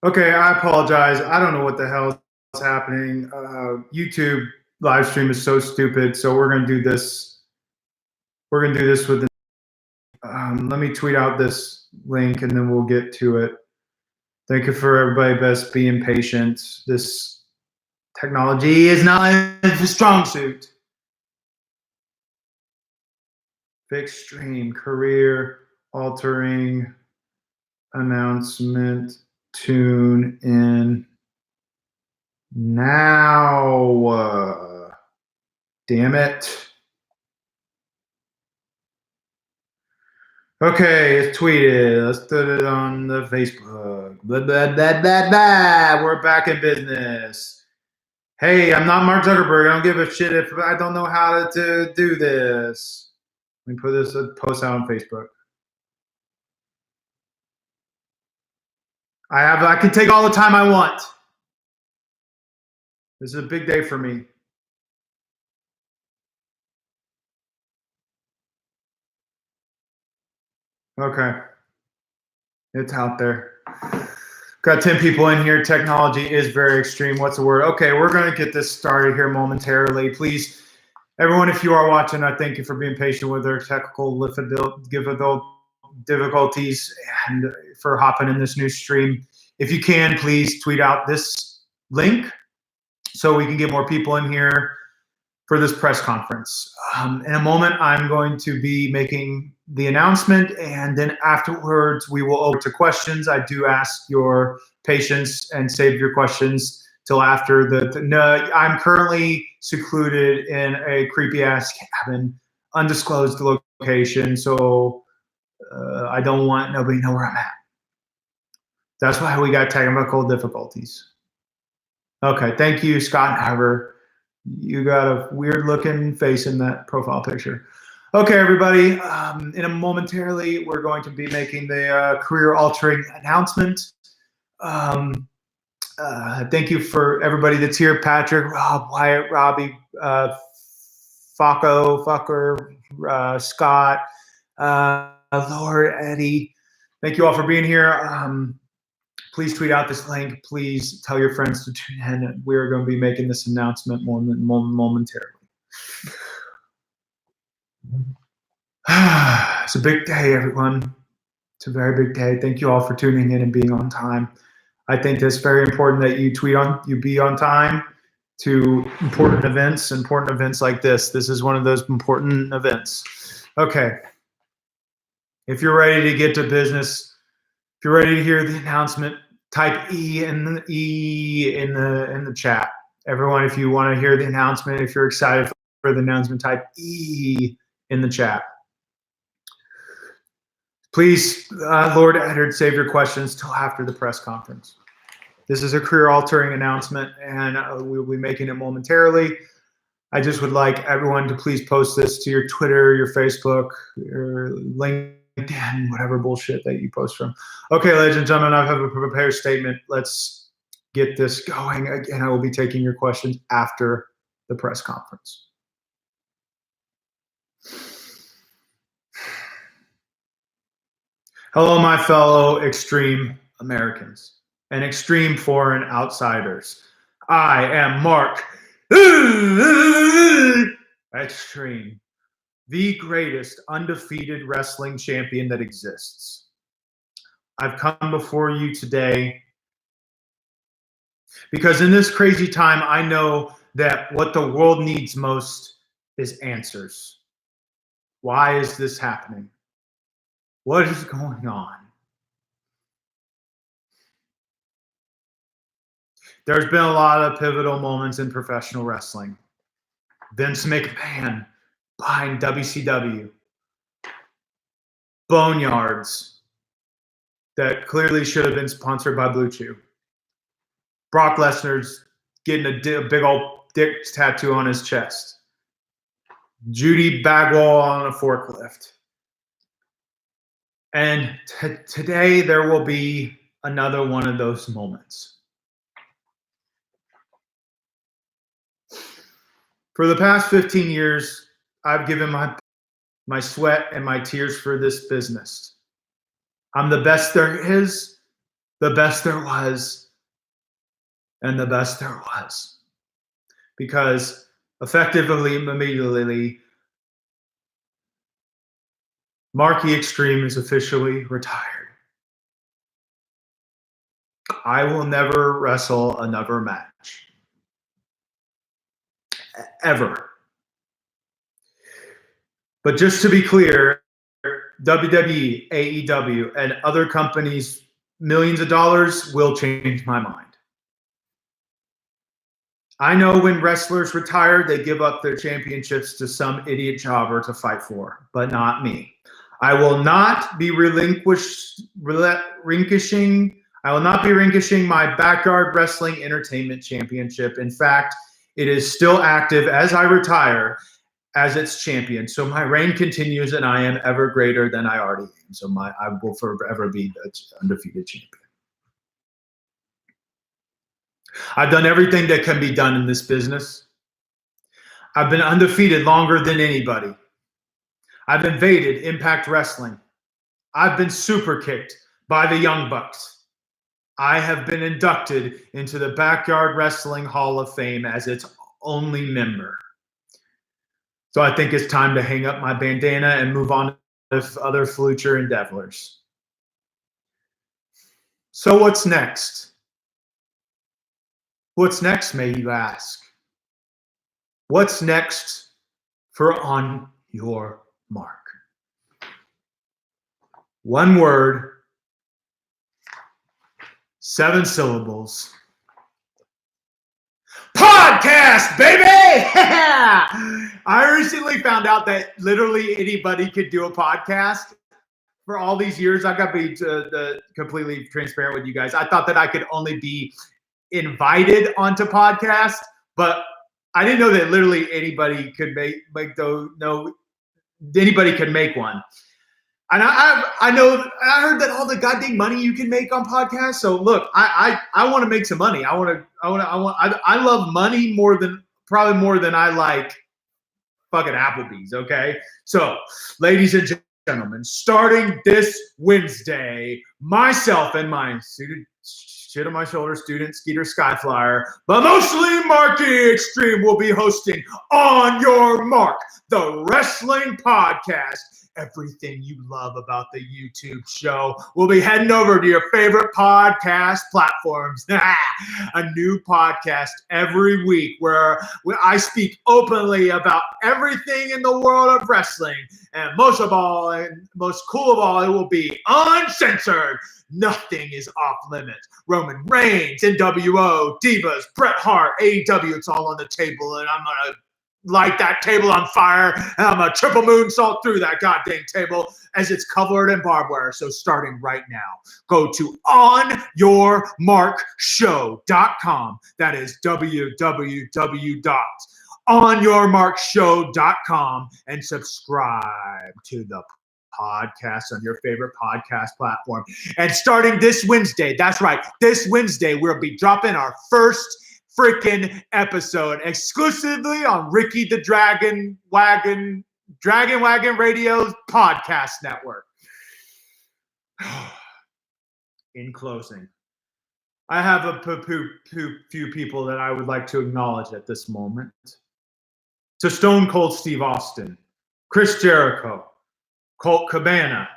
Okay, I apologize. I don't know what the hell is happening. YouTube live stream is so stupid. So we're gonna do this. We're gonna do this with the. Let me tweet out this link and then we'll get to it. Thank you for everybody best being patient. This technology is not a strong suit. Xtreme career altering announcement. Tune in now. Damn it. Okay, it's tweeted. Let's put it on the Facebook. Blah, blah, blah, blah, blah. We're back in business. Hey, I'm not Mark Zuckerberg. I don't give a shit if I don't know how to do this. Let me put this post out on Facebook. I can take all the time I want. This is a big day for me. Okay. It's out there. Got 10 people in here. Technology is very extreme. What's the word? Okay, we're going to get this started here momentarily. Please, everyone, if you are watching, I thank you for being patient with our technical difficulties and for hopping in this new stream. If you can, please tweet out this link so we can get more people in here for this press conference. In a moment, I'm going to be making the announcement, and then afterwards, we will open to questions. I do ask your patience and save your questions till after I'm currently secluded in a creepy-ass cabin, undisclosed location, so I don't want nobody to know where I'm at. That's why we got technical difficulties. Okay, thank you, Scott Narver. You got a weird looking face in that profile picture. Okay, everybody, in a momentarily, we're going to be making the career altering announcement. Thank you for everybody that's here. Patrick, Rob, Wyatt, Robbie, Fucker, Scott, Lord, Eddie. Thank you all for being here. Please tweet out this link. Please tell your friends to tune in. We're going to be making this announcement momentarily. It's a big day, everyone. It's a very big day. Thank you all for tuning in and being on time. I think it's very important that you be on time to important events like this. This is one of those important events. Okay. If you're ready to get to business, if you're ready to hear the announcement, type E in the chat. Everyone, if you want to hear the announcement, if you're excited for the announcement, type E in the chat. Please, Lord Eddard, save your questions till after the press conference. This is a career-altering announcement, and we'll be making it momentarily. I just would like everyone to please post this to your Twitter, your Facebook, your LinkedIn, whatever bullshit that you post from. Okay, ladies and gentlemen, I have a prepared statement. Let's get this going. Again, I will be taking your questions after the press conference. Hello, my fellow extreme Americans and extreme foreign outsiders. I am Mark Xtreme, the greatest undefeated wrestling champion that exists. I've come before you today because in this crazy time, I know that what the world needs most is answers. Why is this happening? What is going on? There's been a lot of pivotal moments in professional wrestling. Vince McMahon behind WCW. Boneyards that clearly should have been sponsored by Blue Chew. Brock Lesnar's getting a big old dick tattoo on his chest. Judy Bagwell on a forklift. And today there will be another one of those moments. For the past 15 years, I've given my sweat and my tears for this business. I'm the best there is. the best there was, and the best there was. Because effectively, immediately, Marky Xtreme is officially retired. I will never wrestle another match. Ever. But just to be clear, WWE, AEW, and other companies, millions of dollars will change my mind. I know when wrestlers retire, they give up their championships to some idiot jobber to fight for, but not me. I will not be relinquishing my Backyard Wrestling Entertainment Championship. In fact, it is still active as I retire as its champion. So my reign continues, and I am ever greater than I already am. So I will forever be the undefeated champion. I've done everything that can be done in this business. I've been undefeated longer than anybody. I've invaded Impact Wrestling. I've been super kicked by the Young Bucks. I have been inducted into the Backyard Wrestling Hall of Fame as its only member. So I think it's time to hang up my bandana and move on to other future endeavors. So what's next? What's next, may you ask? What's next for On Your Mark? One word, 7 syllables. Podcast, baby! I recently found out that literally anybody could do a podcast. For all these years, I got to be completely transparent with you guys. I thought that I could only be invited onto podcasts, but I didn't know that anybody could anybody could make one. And I heard that all the goddamn money you can make on podcasts. So look, I want to make some money. I love money probably more than I like fucking Applebee's. Okay. So ladies and gentlemen, starting this Wednesday, myself and my shit on my shoulder student Skeeter Skyflyer, but mostly Marky Xtreme will be hosting On Your Mark, the wrestling podcast. Everything you love about the YouTube show will be heading over to your favorite podcast platforms. A new podcast every week where I speak openly about everything in the world of wrestling. And most of all, and most cool of all, it will be uncensored. Nothing is off limits. Roman Reigns, NWO, Divas, Bret Hart, AEW, it's all on the table, and I'm going to light that table on fire, and I'm going to triple moonsault through that goddamn table as it's covered in barbed wire. So starting right now, go to OnYourMarkShow.com. That is www.OnYourMarkShow.com and subscribe to the podcast on your favorite podcast platform. And starting this Wednesday, that's right, this Wednesday, we'll be dropping our first freaking episode exclusively on Ricky the Dragon Wagon Radio Podcast Network. In closing, I have a few people that I would like to acknowledge at this moment. To Stone Cold Steve Austin, Chris Jericho, Colt Cabana,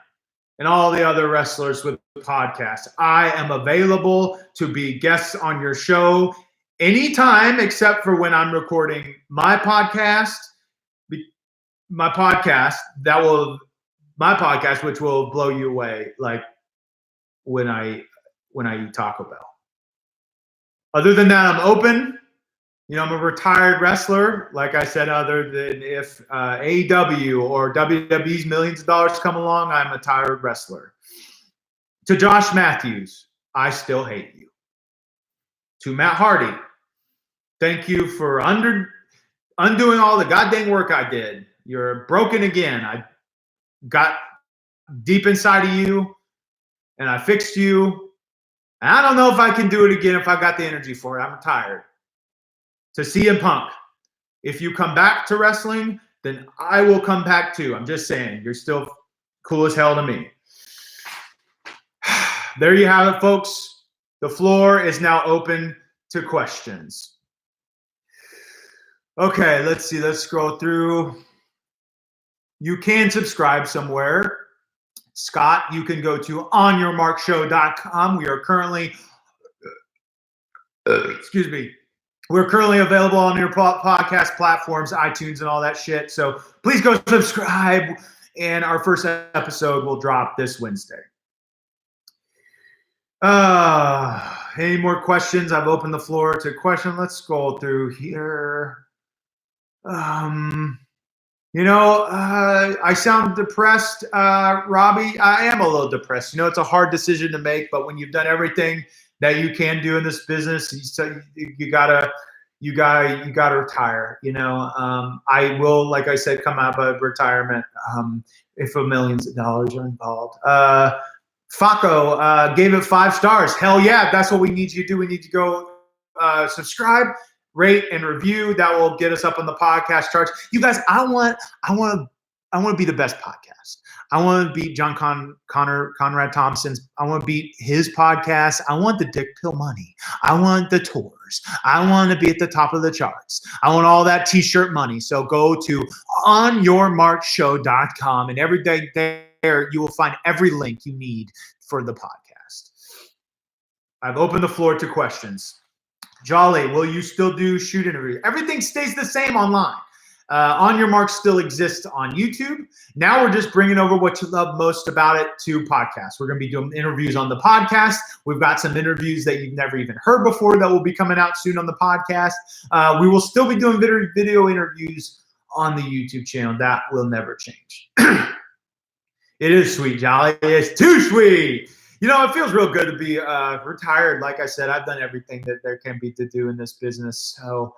and all the other wrestlers with the podcast. I am available to be guests on your show anytime except for when I'm recording my podcast, which will blow you away, like when I eat Taco Bell. Other than that, I'm open. I'm a retired wrestler. Like I said, other than if AEW or WWE's millions of dollars come along, I'm a retired wrestler. To Josh Matthews, I still hate you. To Matt Hardy, thank you for undoing all the goddamn work I did. You're broken again. I got deep inside of you, and I fixed you. And I don't know if I can do it again if I got the energy for it. I'm tired. To CM Punk, if you come back to wrestling, then I will come back too. I'm just saying, you're still cool as hell to me. There you have it, folks. The floor is now open to questions. Okay, let's see. Let's scroll through. You can subscribe somewhere. Scott, you can go to OnYourMarkShow.com. We are currently, excuse me, we're currently available on your podcast platforms, iTunes, and all that shit. So please go subscribe. And our first episode will drop this Wednesday. Any more questions? I've opened the floor to questions. Let's scroll through here. I sound depressed, Robbie. I am a little depressed. It's a hard decision to make, but when you've done everything that you can do in this business, you gotta retire. I will, like I said, come out of retirement if millions of dollars are involved. Faco gave it 5 stars. Hell yeah, that's what we need you to do. We need to go subscribe, rate, and review. That will get us up on the podcast charts. You guys, I want to be the best podcast. I want to beat Conrad Thompson's. I want to beat his podcast. I want the dick pill money. I want the tours. I want to be at the top of the charts. I want all that t-shirt money. So go to OnYourMarkShow.com, and every day there you will find every link you need for the podcast. I've opened the floor to questions. Jolly, will you still do shoot interviews? Everything stays the same online. On Your Mark still exists on YouTube. Now we're just bringing over what you love most about it to podcasts. We're going to be doing interviews on the podcast. We've got some interviews that you've never even heard before that will be coming out soon on the podcast. We will still be doing video interviews on the YouTube channel. That will never change. It is sweet, Jolly. It's too sweet. It feels real good to be retired. Like I said, I've done everything that there can be to do in this business. So,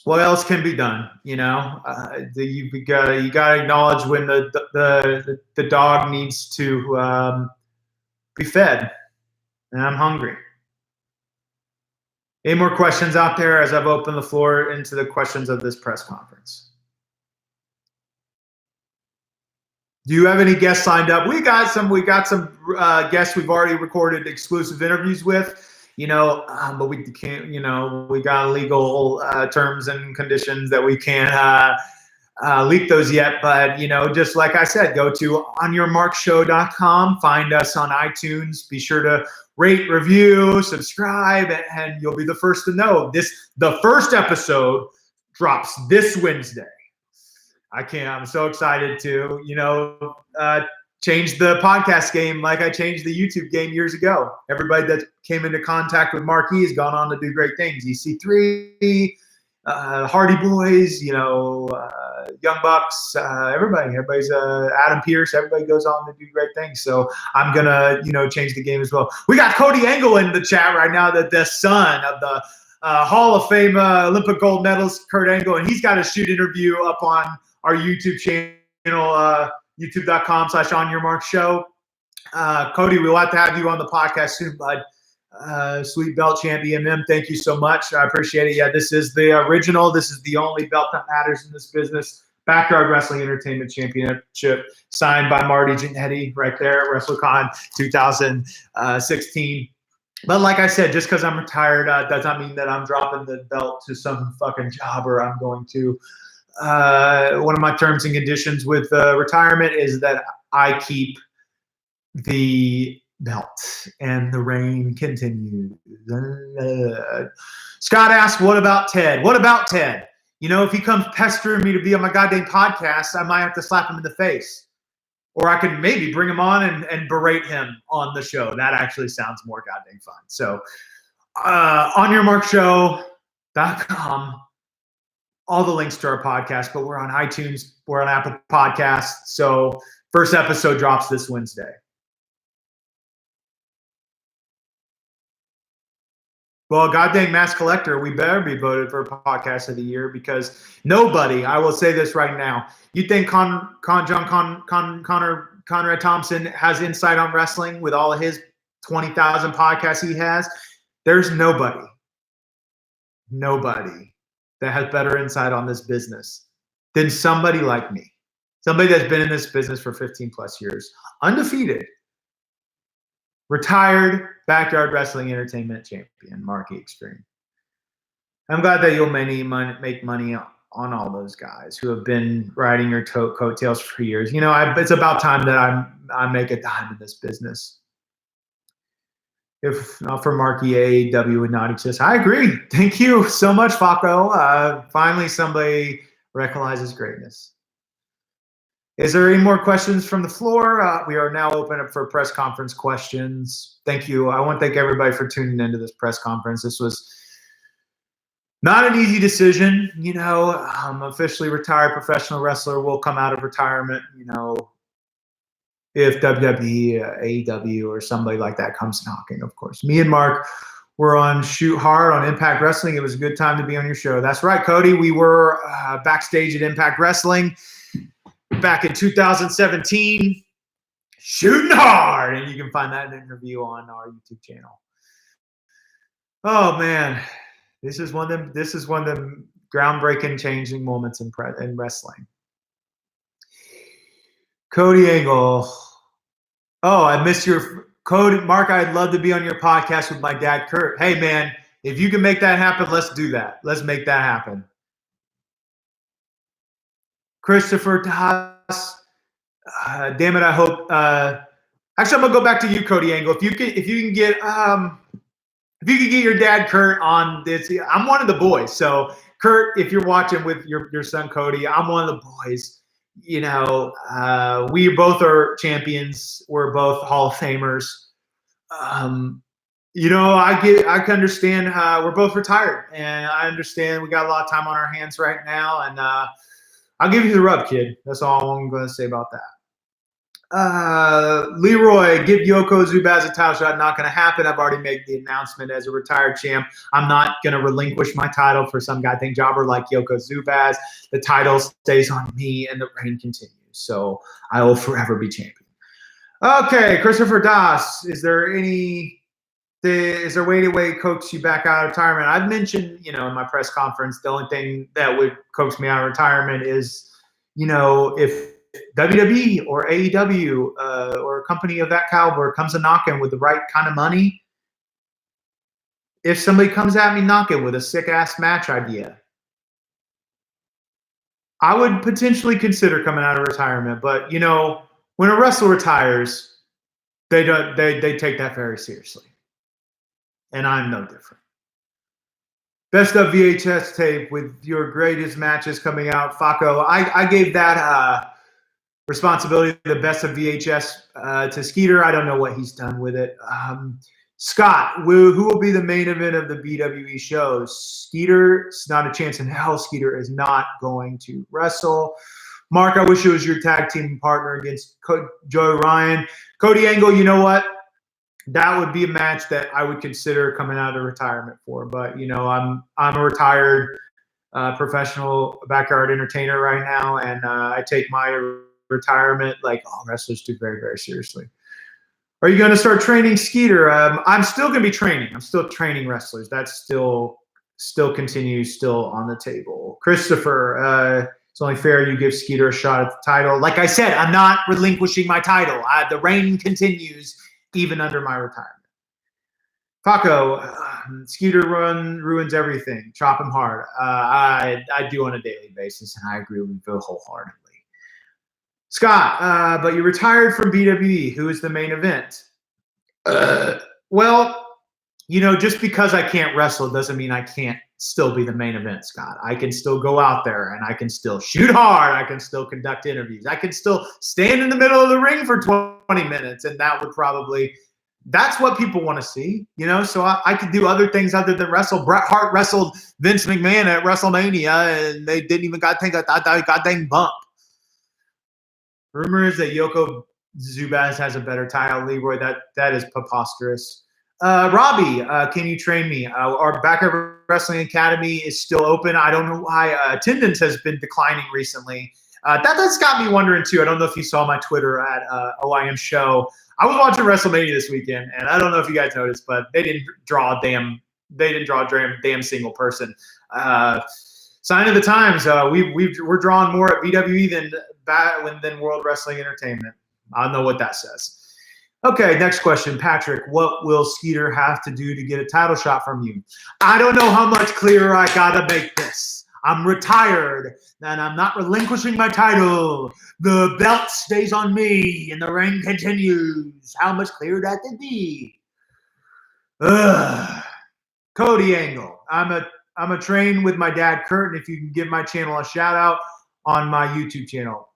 what else can be done? You got to acknowledge when the dog needs to be fed, and I'm hungry. Any more questions out there as I've opened the floor into the questions of this press conference? Do you have any guests signed up? We got some guests we've already recorded exclusive interviews with. But we can't, we got legal terms and conditions that we can't leak those yet. But, just like I said, go to OnYourMarkShow.com, find us on iTunes, be sure to rate, review, subscribe, and you'll be the first to know. The first episode drops this Wednesday. I'm so excited to, change the podcast game like I changed the YouTube game years ago. Everybody that came into contact with Marquee has gone on to do great things. EC3, Hardy Boys, Young Bucks, everybody's Adam Pierce. Everybody goes on to do great things. So I'm gonna, change the game as well. We got Cody Engel in the chat right now, the son of the Hall of Fame Olympic gold medalist Kurt Angle, and he's got a shoot interview up on our YouTube channel, youtube.com/OnYourMarkShow. Cody, we'll have to have you on the podcast soon, bud. Sweet belt champion, thank you so much. I appreciate it. Yeah, this is the original. This is the only belt that matters in this business. Backyard Wrestling Entertainment Championship, signed by Marty Jannetty right there at WrestleCon 2016. But like I said, just because I'm retired does not mean that I'm dropping the belt to some fucking jobber. I'm going to. One of my terms and conditions with retirement is that I keep the belt, and the reign continues. Scott asks, what about Ted? What about Ted? If he comes pestering me to be on my goddamn podcast, I might have to slap him in the face. Or I could maybe bring him on and berate him on the show. That actually sounds more goddamn fun. So, OnYourMarkShow.com. All the links to our podcast, but we're on iTunes, we're on Apple Podcasts. So first episode drops this Wednesday. Well, goddamn Mass Collector, we better be voted for Podcast of the Year, because nobody, I will say this right now, you think Conrad Thompson has insight on wrestling with all of his 20,000 podcasts he has? There's nobody that has better insight on this business than somebody like me. Somebody that's been in this business for 15 plus years, undefeated, retired backyard wrestling entertainment champion, Mark Xtreme. I'm glad that you'll make money on all those guys who have been riding your coattails for years. It's about time that I make a dime in this business. If not for Marky, AEW would not exist. I agree. Thank you so much, Faco. Finally, somebody recognizes greatness. Is there any more questions from the floor? We are now open up for press conference questions. Thank you. I want to thank everybody for tuning into this press conference. This was not an easy decision. Officially retired professional wrestler will come out of retirement, if WWE, AEW, or somebody like that comes knocking, of course. Me and Mark were on Shoot Hard on Impact Wrestling. It was a good time to be on your show. That's right, Cody. We were backstage at Impact Wrestling back in 2017, shooting hard. And you can find that interview on our YouTube channel. Oh, man. This is one of the groundbreaking, changing moments in wrestling. Cody Angle. Oh, I missed your code. Mark, I'd love to be on your podcast with my dad, Kurt. Hey, man, if you can make that happen, let's do that. Let's make that happen. Christopher Das. Damn it, I hope. Actually, I'm going to go back to you, Cody Angle. If you can get your dad, Kurt, on this. I'm one of the boys. So, Kurt, if you're watching with your son, Cody, I'm one of the boys. We both are champions. We're both Hall of Famers. I can understand. We're both retired, and I understand we got a lot of time on our hands right now. And I'll give you the rub, kid. That's all I'm going to say about that. Leroy, give Yoko Zubaz a title shot. Not going to happen. I've already made the announcement as a retired champ. I'm not going to relinquish my title for some goddamn jobber like Yoko Zubaz. The title stays on me, and the reign continues. So I will forever be champion. Okay, Christopher Das. Is there a way to coax you back out of retirement? I've mentioned, in my press conference, the only thing that would coax me out of retirement is, if WWE or AEW or a company of that caliber comes a knocking with the right kind of money. If somebody comes at me knocking with a sick-ass match idea, I would potentially consider coming out of retirement. But, when a wrestler retires, they take that very seriously. And I'm no different. Best of VHS tape with your greatest matches coming out. Faco, I gave that responsibility, the best of VHS, to Skeeter. I don't know what he's done with it. Scott, who will be the main event of the BWE show? Skeeter, it's not a chance in hell. Skeeter is not going to wrestle. Mark, I wish it was your tag team partner against Joey Ryan. Cody Angle, you know what? That would be a match that I would consider coming out of retirement for. But, I'm a retired professional backyard entertainer right now, and I take my retirement like all wrestlers do very, very seriously. Are you going to start training Skeeter? I'm still going to be training. I'm still training wrestlers. That's still continues, still on the table. Christopher, it's only fair you give Skeeter a shot at the title. Like I said, I'm not relinquishing my title. The reign continues even under my retirement. Paco, Skeeter ruins everything. Chop him hard. I do on a daily basis, and I agree with you wholeheartedly. Scott, but you retired from BWE. Who is the main event? Well, just because I can't wrestle doesn't mean I can't still be the main event, Scott. I can still go out there, and I can still shoot hard. I can still conduct interviews. I can still stand in the middle of the ring for 20 minutes, and that's what people want to see, So I could do other things other than wrestle. Bret Hart wrestled Vince McMahon at WrestleMania, and they didn't even take a goddamn bump. Rumor is that Yoko Zubaz has a better title. Leroy, that is preposterous. Robbie, can you train me? Our Backyard Wrestling Academy is still open. I don't know why attendance has been declining recently. That's got me wondering too. I don't know if you saw my Twitter at OnYourMarkShow. I was watching WrestleMania this weekend, and I don't know if you guys noticed, but they didn't draw a damn single person. Sign of the times. We're drawing more at BWE than World Wrestling Entertainment. I don't know what that says. Okay, next question. Patrick, what will Skeeter have to do to get a title shot from you? I don't know how much clearer I gotta make this. I'm retired, and I'm not relinquishing my title. The belt stays on me, and the reign continues. How much clearer that could be? Ugh. Cody Angle. I'm a train with my dad, Kurt, and if you can give my channel a shout out on my YouTube channel.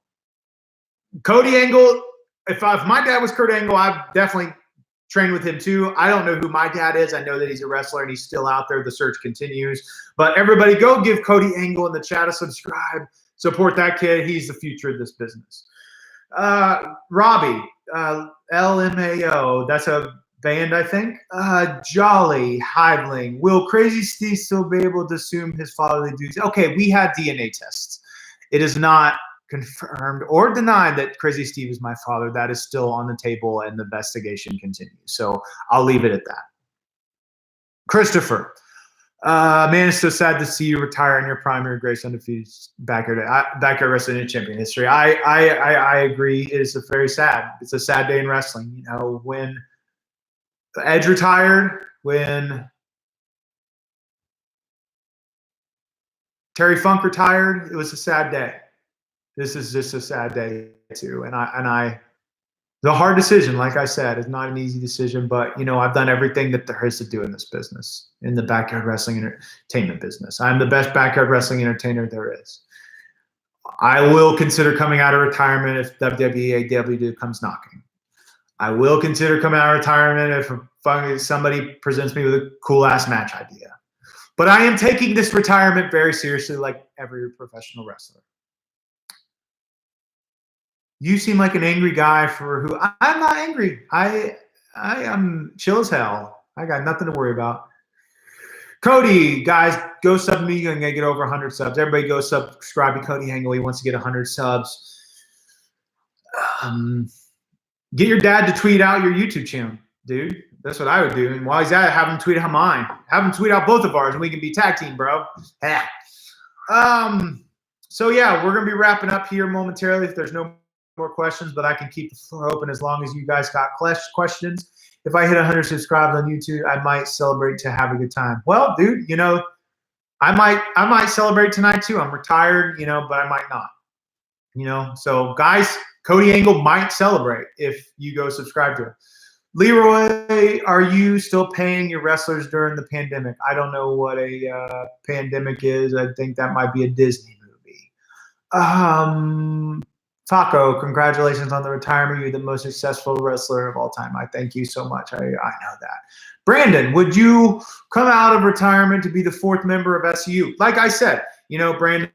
Cody Angle, if my dad was Kurt Angle, I'd definitely train with him too. I don't know who my dad is. I know that he's a wrestler and he's still out there. The search continues. But everybody go give Cody Angle in the chat a subscribe. Support that kid. He's the future of this business. Robbie, LMAO. That's a band, I think. Jolly, Hiveling. Will Crazy Steve still be able to assume his fatherly duties? Okay, we had DNA tests. It is not confirmed or denied that Crazy Steve is my father. That is still on the table and the investigation continues. So I'll leave it at that. Christopher, man, it's so sad to see you retire in your primary grace undefeated backyard wrestling champion history. I agree. It is very sad. It's a sad day in wrestling. You know, when Edge retired, when Terry Funk retired, it was a sad day. This is just a sad day too, and the hard decision, like I said, is not an easy decision. But you know, I've done everything that there is to do in this business, in the backyard wrestling entertainment business. I'm the best backyard wrestling entertainer there is. I will consider coming out of retirement if WWE AEW comes knocking. I will consider coming out of retirement if somebody presents me with a cool ass match idea. But I am taking this retirement very seriously, like every professional wrestler. You seem like an angry guy for who I'm not angry. I am chill as hell. I got nothing to worry about. Cody, guys, go sub me. You're gonna get over 100 subs. Everybody go subscribe to Cody Angle. He wants to get 100 subs. Get your dad to tweet out your YouTube channel, dude. That's what I would do. And while he's at it, have him tweet out mine. Have him tweet out both of ours, and we can be tag team, bro. Yeah. So yeah, we're gonna be wrapping up here momentarily. If there's no more questions, but I can keep the floor open as long as you guys got questions. If I hit 100 subscribers on YouTube, I might celebrate to have a good time. Well, dude, you know, I might celebrate tonight too. I'm retired, you know, but I might not. You know, so guys, Cody Angle might celebrate if you go subscribe to him. Leroy, are you still paying your wrestlers during the pandemic? I don't know what a pandemic is. I think that might be a Disney movie. Taco, congratulations on the retirement. You're the most successful wrestler of all time. I thank you so much. I know that. Brandon, would you come out of retirement to be the 4th member of SCU? Like I said, you know, Brandon,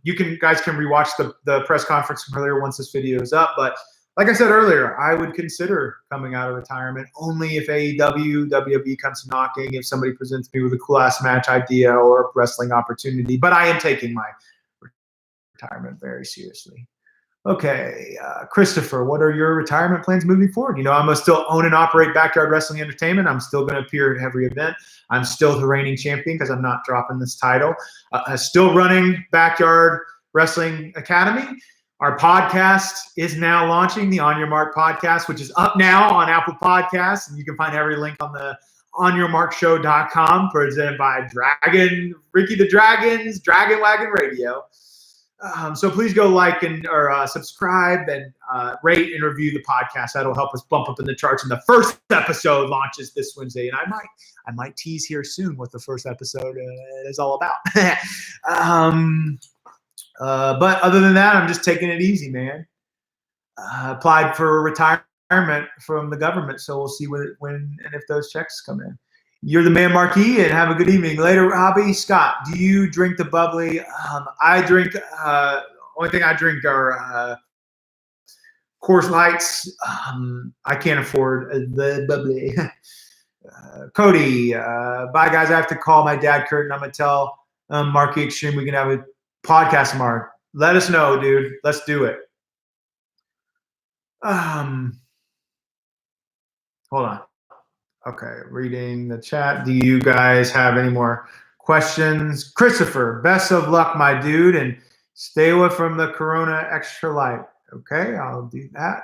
you guys can rewatch the press conference from earlier once this video is up. But like I said earlier, I would consider coming out of retirement only if AEW, WWE comes knocking, if somebody presents me with a cool ass match idea or a wrestling opportunity. But I am taking my retirement very seriously. Okay, Christopher, what are your retirement plans moving forward? You know, I'm going to still own and operate Backyard Wrestling Entertainment. I'm still going to appear at every event. I'm still the reigning champion because I'm not dropping this title. Still running Backyard Wrestling Academy. Our podcast is now launching, the On Your Mark podcast, which is up now on Apple Podcasts. And you can find every link on the OnYourMarkShow.com, presented by Ricky the Dragon's Dragon Wagon Radio. So please go like or subscribe and rate and review the podcast. That'll help us bump up in the charts. And the first episode launches this Wednesday, and I might tease here soon what the first episode is all about. But other than that, I'm just taking it easy, man. Applied for retirement from the government, so we'll see when and if those checks come in. You're the man, Marquis, and have a good evening. Later, Robbie. Scott, do you drink the bubbly? I drink, only thing I drink are Coors Lights. I can't afford the bubbly. Cody, bye, guys. I have to call my dad, Kurt, and I'm going to tell Marquis Xtreme we can have a podcast tomorrow. Let us know, dude. Let's do it. Hold on. Okay, reading the chat. Do you guys have any more questions? Christopher, best of luck, my dude, and stay away from the Corona Extra Light. Okay, I'll do that.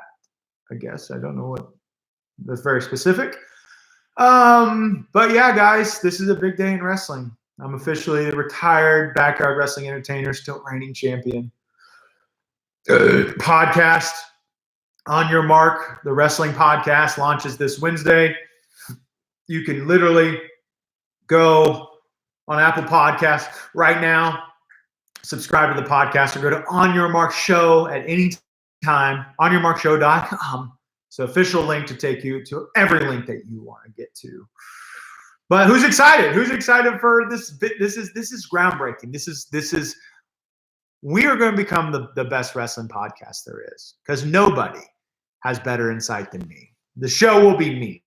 I guess I don't know what That's very specific. But yeah, guys, this is a big day in wrestling. I'm officially a retired backyard wrestling entertainer, still reigning champion. Podcast, On Your Mark, the wrestling podcast, launches this Wednesday. You can literally go on Apple Podcasts right now, subscribe to the podcast, or go to OnYourMarkShow at any time, OnYourMarkShow.com. It's an official link to take you to every link that you want to get to. But who's excited? Who's excited for this? This is groundbreaking. This is we are going to become the best wrestling podcast there is, because nobody has better insight than me. The show will be me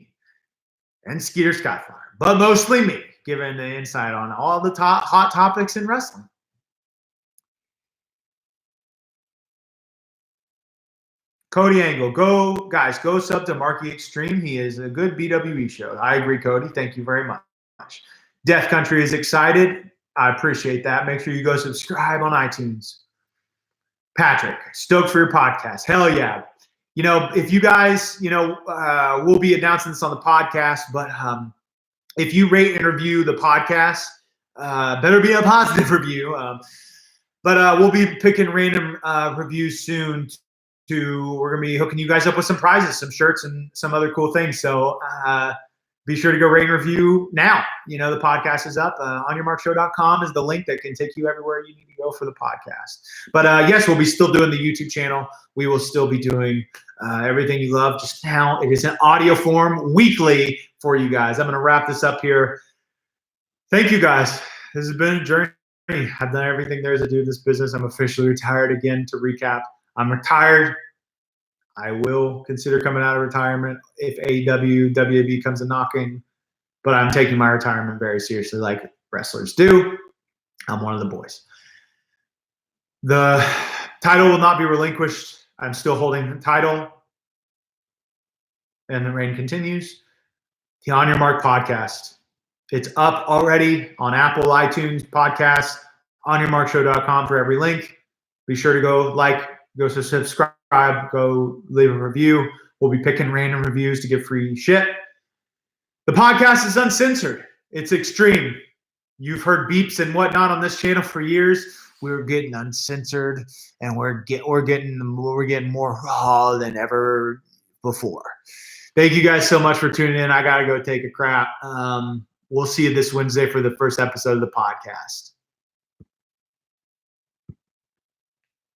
and Skeeter Skyflyer, but mostly me, giving the insight on all the hot topics in wrestling. Cody Angle, go sub to Marky Xtreme. He is a good BWE show. I agree, Cody. Thank you very much. Death Country is excited. I appreciate that. Make sure you go subscribe on iTunes. Patrick, stoked for your podcast. Hell yeah. If you guys, we'll be announcing this on the podcast, but if you rate and review the podcast, better be a positive review. But we'll be picking random reviews soon. We're going to be hooking you guys up with some prizes, some shirts, and some other cool things. So be sure to go rate and review now. The podcast is up. OnYourMarkShow.com is the link that can take you everywhere you need to go for the podcast. But yes, we'll be still doing the YouTube channel. We will still be doing everything you love. Just now, it is in audio form weekly for you guys. I'm going to wrap this up here. Thank you, guys. This has been a journey. I've done everything there is to do in this business. I'm officially retired again. To recap, I'm retired. I will consider coming out of retirement if AEW, WAB comes a knocking, but I'm taking my retirement very seriously like wrestlers do. I'm one of the boys. The title will not be relinquished. I'm still holding the title, and the reign continues. The On Your Mark podcast. It's up already on Apple, iTunes, podcasts, OnYourMarkShow.com for every link. Be sure to go subscribe, go leave a review. We'll be picking random reviews to give free shit. The podcast is uncensored. It's extreme. You've heard beeps and whatnot on this channel for years. We're getting uncensored, and we're getting more raw than ever before. Thank you guys so much for tuning in. I gotta go take a crap. We'll see you this Wednesday for the first episode of the podcast.